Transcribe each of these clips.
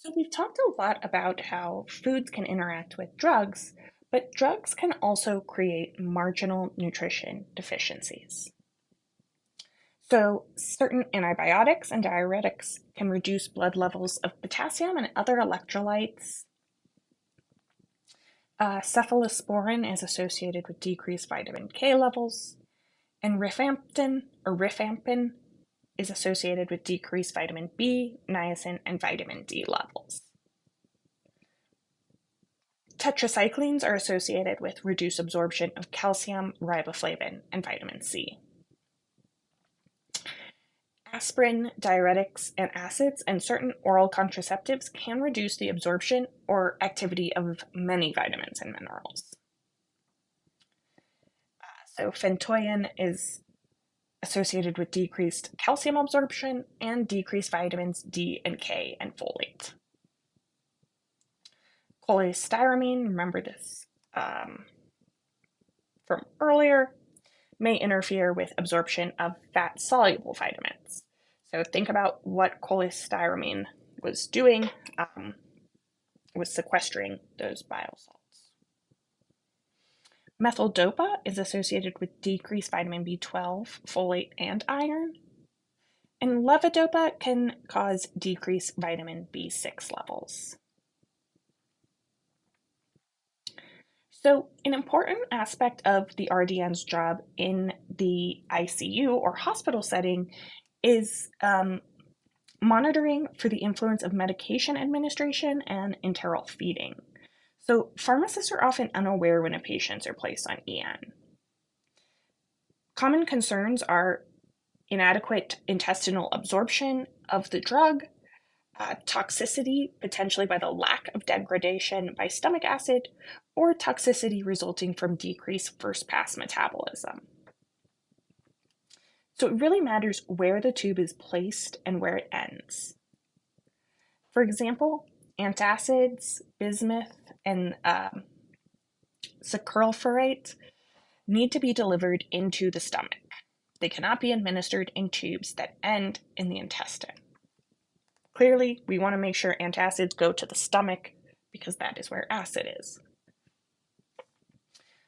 So we've talked a lot about how foods can interact with drugs, but drugs can also create marginal nutrition deficiencies. So certain antibiotics and diuretics can reduce blood levels of potassium and other electrolytes. Cephalosporin is associated with decreased vitamin K levels, and rifampin is associated with decreased vitamin B, niacin, and vitamin D levels. Tetracyclines are associated with reduced absorption of calcium, riboflavin, and vitamin C. Aspirin, diuretics, and acids, and certain oral contraceptives can reduce the absorption or activity of many vitamins and minerals. So phentoin is associated with decreased calcium absorption and decreased vitamins D and K and folate. Cholestyramine, remember this from earlier, may interfere with absorption of fat-soluble vitamins. So think about what cholestyramine was doing, was sequestering those bile salts. Methyl dopa is associated with decreased vitamin B12, folate, and iron. And levodopa can cause decreased vitamin B6 levels. So an important aspect of the RDN's job in the ICU or hospital setting is monitoring for the influence of medication administration and enteral feeding. So pharmacists are often unaware when patients are placed on EN. Common concerns are inadequate intestinal absorption of the drug, toxicity, potentially by the lack of degradation by stomach acid, or toxicity resulting from decreased first-pass metabolism. So it really matters where the tube is placed and where it ends. For example, antacids, bismuth, and saccharofurate need to be delivered into the stomach. They cannot be administered in tubes that end in the intestine. Clearly, we want to make sure antacids go to the stomach because that is where acid is.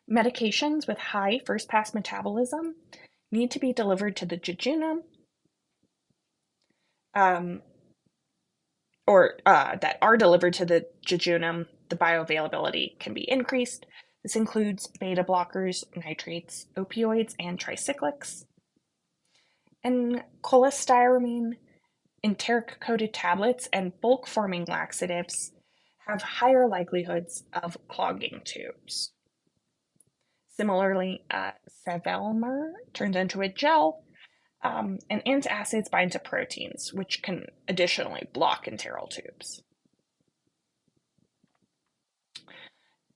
Medications with high first-pass metabolism need to be delivered to the jejunum, that are delivered to the jejunum, the bioavailability can be increased. This includes beta blockers, nitrates, opioids, and tricyclics. And cholestyramine, enteric-coated tablets, and bulk-forming laxatives have higher likelihoods of clogging tubes. Similarly, Savelmer turns into a gel, and antacids bind to proteins, which can additionally block enteral tubes.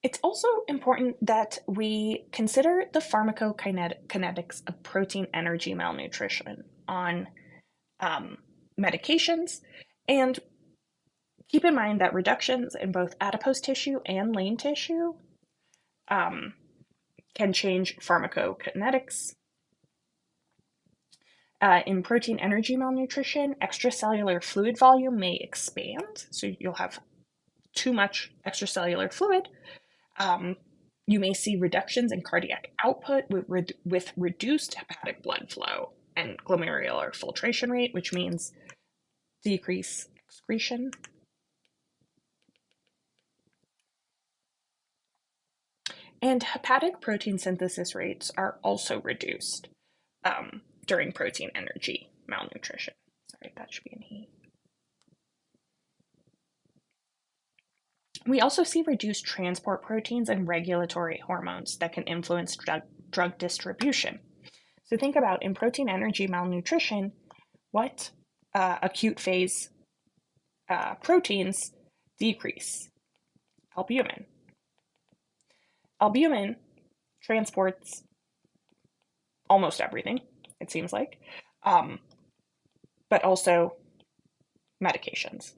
It's also important that we consider the pharmacokinetics of protein energy malnutrition on medications, and keep in mind that reductions in both adipose tissue and lean tissue can change pharmacokinetics. In protein energy malnutrition, extracellular fluid volume may expand, so you'll have too much extracellular fluid. You may see reductions in cardiac output with reduced hepatic blood flow and glomerular filtration rate, which means decreased excretion. And hepatic protein synthesis rates are also reduced during protein energy malnutrition. Sorry, that should be an E. We also see reduced transport proteins and regulatory hormones that can influence drug distribution. So think about in protein energy malnutrition, what acute phase proteins decrease? Albumin. Albumin transports almost everything, it seems like, but also medications.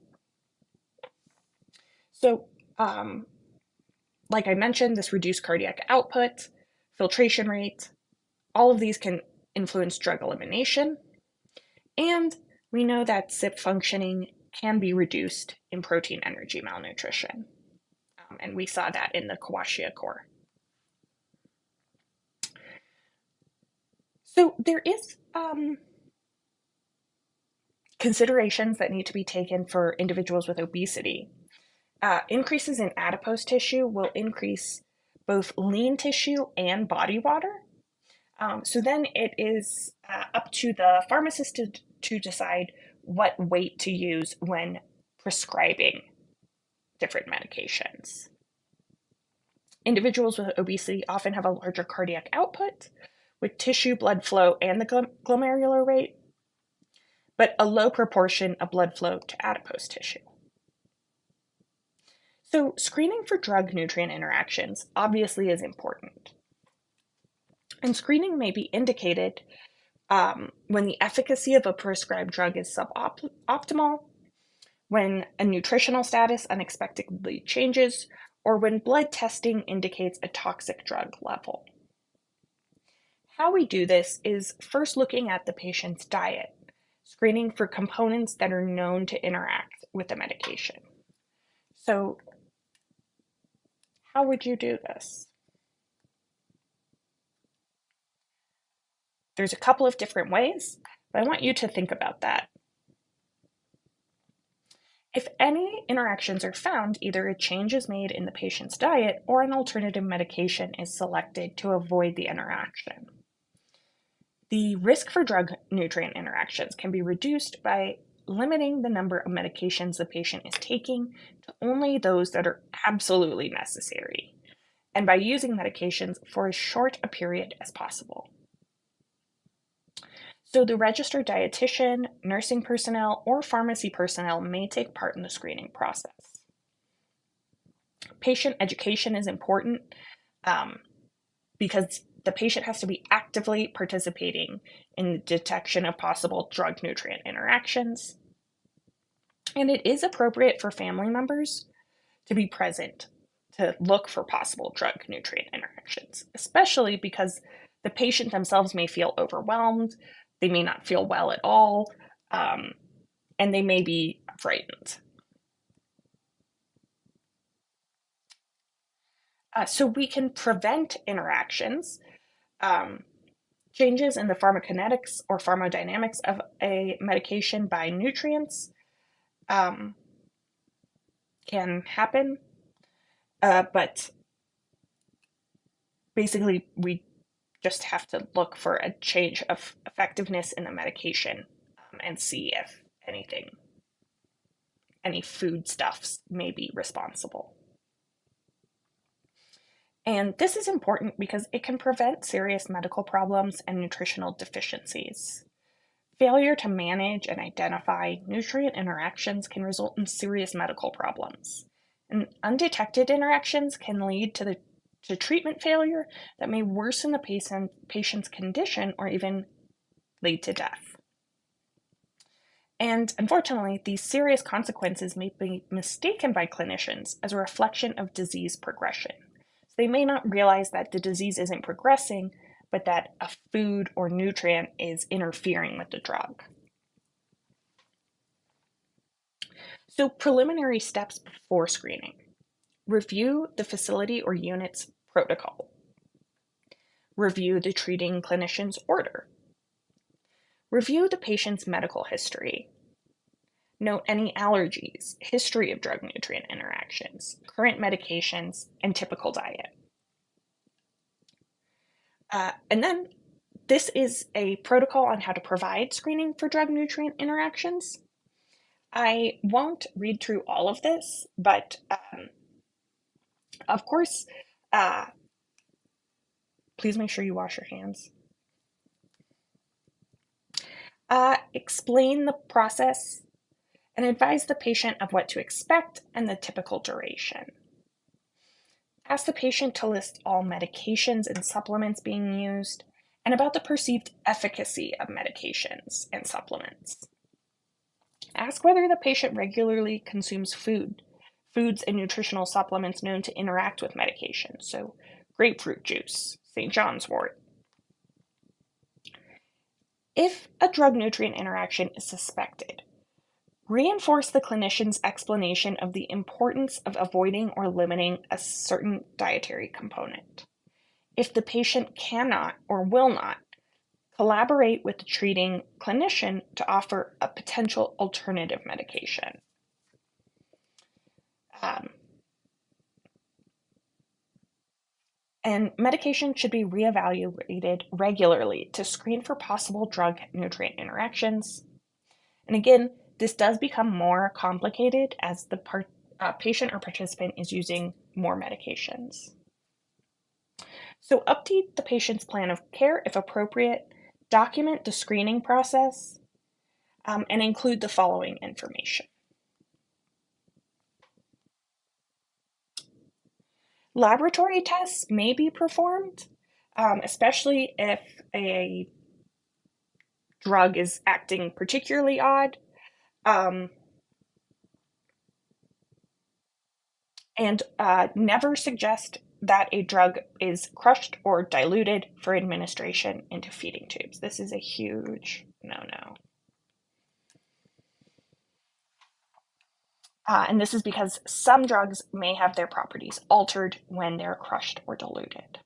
So, like I mentioned, this reduced cardiac output, filtration rate, all of these can influence drug elimination. And we know that CYP functioning can be reduced in protein energy malnutrition. And we saw that in the kwashiorkor. So there is considerations that need to be taken for individuals with obesity. Increases in adipose tissue will increase both lean tissue and body water. So then it is up to the pharmacist to decide what weight to use when prescribing different medications. Individuals with obesity often have a larger cardiac output with tissue, blood flow, and the glomerular rate, but a low proportion of blood flow to adipose tissue. So screening for drug-nutrient interactions obviously is important. And screening may be indicated when the efficacy of a prescribed drug is suboptimal, when a nutritional status unexpectedly changes, or when blood testing indicates a toxic drug level. How we do this is first looking at the patient's diet, screening for components that are known to interact with the medication. So, how would you do this? There's a couple of different ways, but I want you to think about that. If any interactions are found, either a change is made in the patient's diet or an alternative medication is selected to avoid the interaction. The risk for drug-nutrient interactions can be reduced by limiting the number of medications the patient is taking to only those that are absolutely necessary, and by using medications for as short a period as possible. So the registered dietitian, nursing personnel, or pharmacy personnel may take part in the screening process. Patient education is important because the patient has to be actively participating in the detection of possible drug-nutrient interactions. And it is appropriate for family members to be present to look for possible drug-nutrient interactions, especially because the patient themselves may feel overwhelmed, they may not feel well at all, and they may be frightened. So we can prevent interactions, changes in the pharmacokinetics or pharmacodynamics of a medication by nutrients can happen, but basically we just have to look for a change of effectiveness in the medication and see if any foodstuffs may be responsible. And this is important because it can prevent serious medical problems and nutritional deficiencies. Failure to manage and identify nutrient interactions can result in serious medical problems. And undetected interactions can lead to treatment failure that may worsen the patient's condition or even lead to death. And unfortunately, these serious consequences may be mistaken by clinicians as a reflection of disease progression. So they may not realize that the disease isn't progressing, but that a food or nutrient is interfering with the drug. So preliminary steps before screening. Review the facility or unit's protocol. Review the treating clinician's order. Review the patient's medical history. Note any allergies, history of drug-nutrient interactions, current medications, and typical diet. And then this is a protocol on how to provide screening for drug-nutrient interactions. I won't read through all of this, but of course, please make sure you wash your hands. Explain the process and advise the patient of what to expect and the typical duration. Ask the patient to list all medications and supplements being used and about the perceived efficacy of medications and supplements. Ask whether the patient regularly consumes foods and nutritional supplements known to interact with medication, so grapefruit juice, St. John's wort. If a drug-nutrient interaction is suspected, Reinforce the clinician's explanation of the importance of avoiding or limiting a certain dietary component. If the patient cannot or will not, collaborate with the treating clinician to offer a potential alternative medication. Um, and medication should be reevaluated regularly to screen for possible drug-nutrient interactions. And again, this does become more complicated as the patient or participant is using more medications. So update the patient's plan of care if appropriate, document the screening process, and include the following information. Laboratory tests may be performed, especially if a drug is acting particularly odd. And never suggest that a drug is crushed or diluted for administration into feeding tubes. This is a huge no-no. And this is because some drugs may have their properties altered when they're crushed or diluted.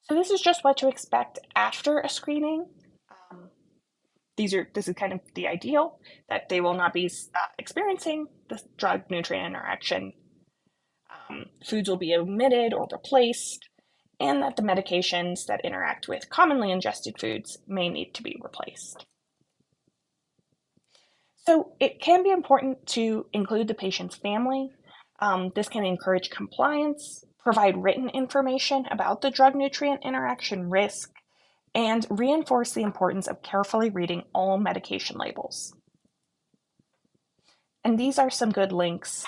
So this is just what to expect after a screening. This is kind of the ideal, that they will not be experiencing the drug-nutrient interaction. Foods will be omitted or replaced, and that the medications that interact with commonly ingested foods may need to be replaced. So it can be important to include the patient's family. This can encourage compliance, provide written information about the drug-nutrient interaction risk, and reinforce the importance of carefully reading all medication labels. And these are some good links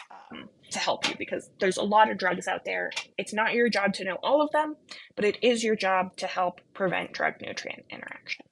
to help you, because there's a lot of drugs out there. It's not your job to know all of them, but it is your job to help prevent drug-nutrient interactions.